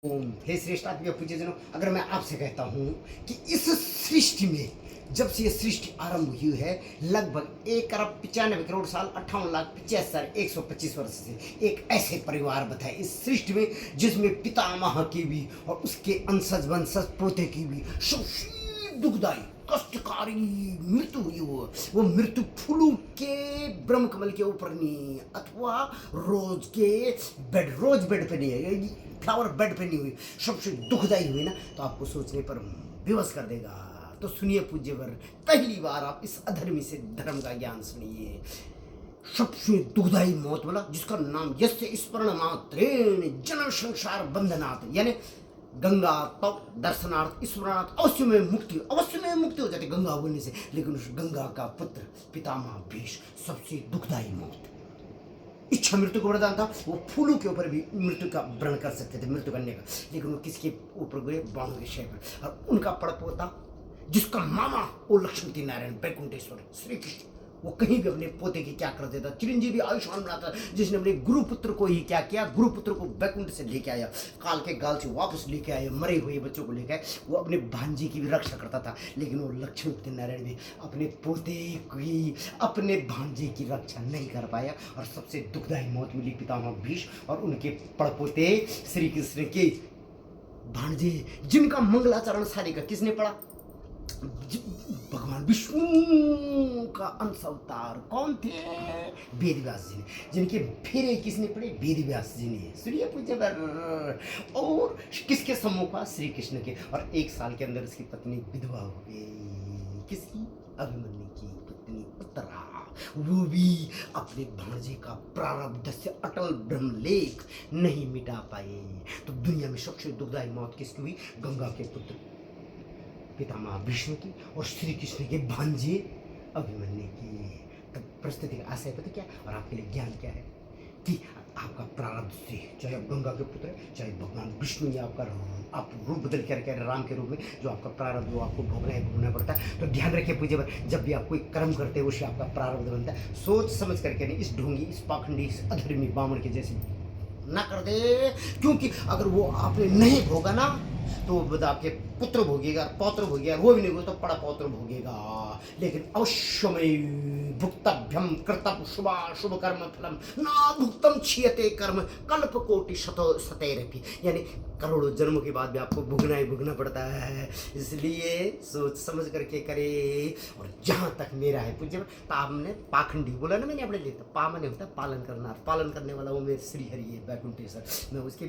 ओम हे श्रेष्ठ आत्मिक पूज्यजनों, अगर मैं आपसे कहता हूँ कि इस सृष्टि में जब से ये सृष्टि आरंभ हुई है लगभग 1 अरब 95 करोड़ साल 58 लाख 85 हजार 125 वर्ष से एक ऐसे परिवार बताए इस सृष्टि में जिसमें पितामह की भी और उसके अंशज वंशज पोते की भी सबसे दुखदाई कष्टकारी मृत्यु हुई हो। वो मृत्यु फूलों के ब्रह्म कमल के ऊपर नहीं अथवा रोज बेड पे नहीं है, फ्लावर बेड पे नहीं हुई, सबसे दुखदाई हुई ना, तो आपको सोचने पर विवश कर देगा। तो सुनिए पूज्यवर, पहली बार आप इस अधर्मी से धर्म का ज्ञान सुनिए। सबसे दुखदाई मौत वाला जिसका नाम यस्य स्मरण मात्रेण जन्म संसार बंधनात्, यानी गंगा तप दर्शनार्थ स्मरणार्थ अवश्य में मुक्ति हो जाती गंगा बोलने से, लेकिन उस गंगा का पुत्र पितामह भीष्म सबसे दुखदाई मौत। इच्छा मृत्यु को वरदान था, वो फूलों के ऊपर भी मृत्यु का व्रण कर सकते थे, मृत्यु करने का, लेकिन वो किसके ऊपर गए? बाणों के शय पर। और उनका पड़पोता जिसका मामा वो लक्ष्मीपति नारायण वैकुंठेश्वर श्री कृष्ण, वो कहीं भी अपने पोते की क्या कर देता, चिरंजीवी आयुष्मान बनाता, जिसने अपने गुरुपुत्र को ही क्या किया, गुरुपुत्र को वैकुंठ से लेके आया, काल के गाल से वापस लेके आया, मरे हुए बच्चों को लेके आए, वो अपने भांजी की भी रक्षा करता था। लेकिन वो लक्ष्मीपति नारायण भी अपने पोते की अपने भांजे की रक्षा नहीं कर पाया और सबसे दुखदायी मौत मिली पितामह भीष्म और उनके पड़पोते श्री कृष्ण के भांजे, जिनका मंगलाचरण सारी का किसने पढ़ा? भगवान विष्णु का अंश अवतार कौन थे? वेद व्यास जी ने। जिनके फेरे किसने पढ़े? वेद व्यास जी ने। सुनिए पूज्य, और किसके सम्मुख? श्री कृष्ण के। और 1 साल के अंदर उसकी पत्नी विधवा हो गई। किसकी? अभिमन्यु की पत्नी उत्तरा। वो भी अपने भांजे का प्रारब्ध से अटल ब्रह्मलेख नहीं मिटा पाए। तो दुनिया में सबसे दुखदायी मौत किसकी हुई? गंगा के पुत्र पितामह भीष्म की और श्री कृष्ण के भांजे अभिमन्यु की। तब परिस्थिति का आशय पता क्या, और आपके लिए ज्ञान क्या है कि आपका प्रारब्ध से, चाहे आप गंगा के पुत्र है, चाहे भगवान विष्णु या आपका आप रूप बदल कर राम के रूप में, जो आपका प्रारब्ध वो आपको भोगना पड़ता है। तो ध्यान रखिए पूज्य, जब भी आप कोई कर्म करते हैं उससे आपका प्रारब्ध बनता है। सोच समझ करके नहीं, इस ढोंगी, इस पाखंडी, इस अधर्मी बामण के जैसे ना कर दे, क्योंकि अगर वो आपने नहीं भोगा ना तो आपके पुत्र भोगेगा, पौत्र भोगेगा, वो भी नहीं होगा तो पड़ा पौत्र भोगेगा। लेकिन अवश्य में भुक्तभ्यम कर्तव्य शुभ कर्म फलम ना भुक्तम क्षीयते कर्म कल्प कोटि सतैरपि, यानी करोड़ों जन्मों के बाद भी आपको भुगना पड़ता है। इसलिए सोच समझ करके करे। और जहाँ तक मेरा है पूज्य, हमने पाखंडी बोला ना मैंने अपने लिए, पा मैंने होता है पालन करना, पालन करने वाला वो मेरे श्री हरि है वैकुंठेश्वर। मैं उसके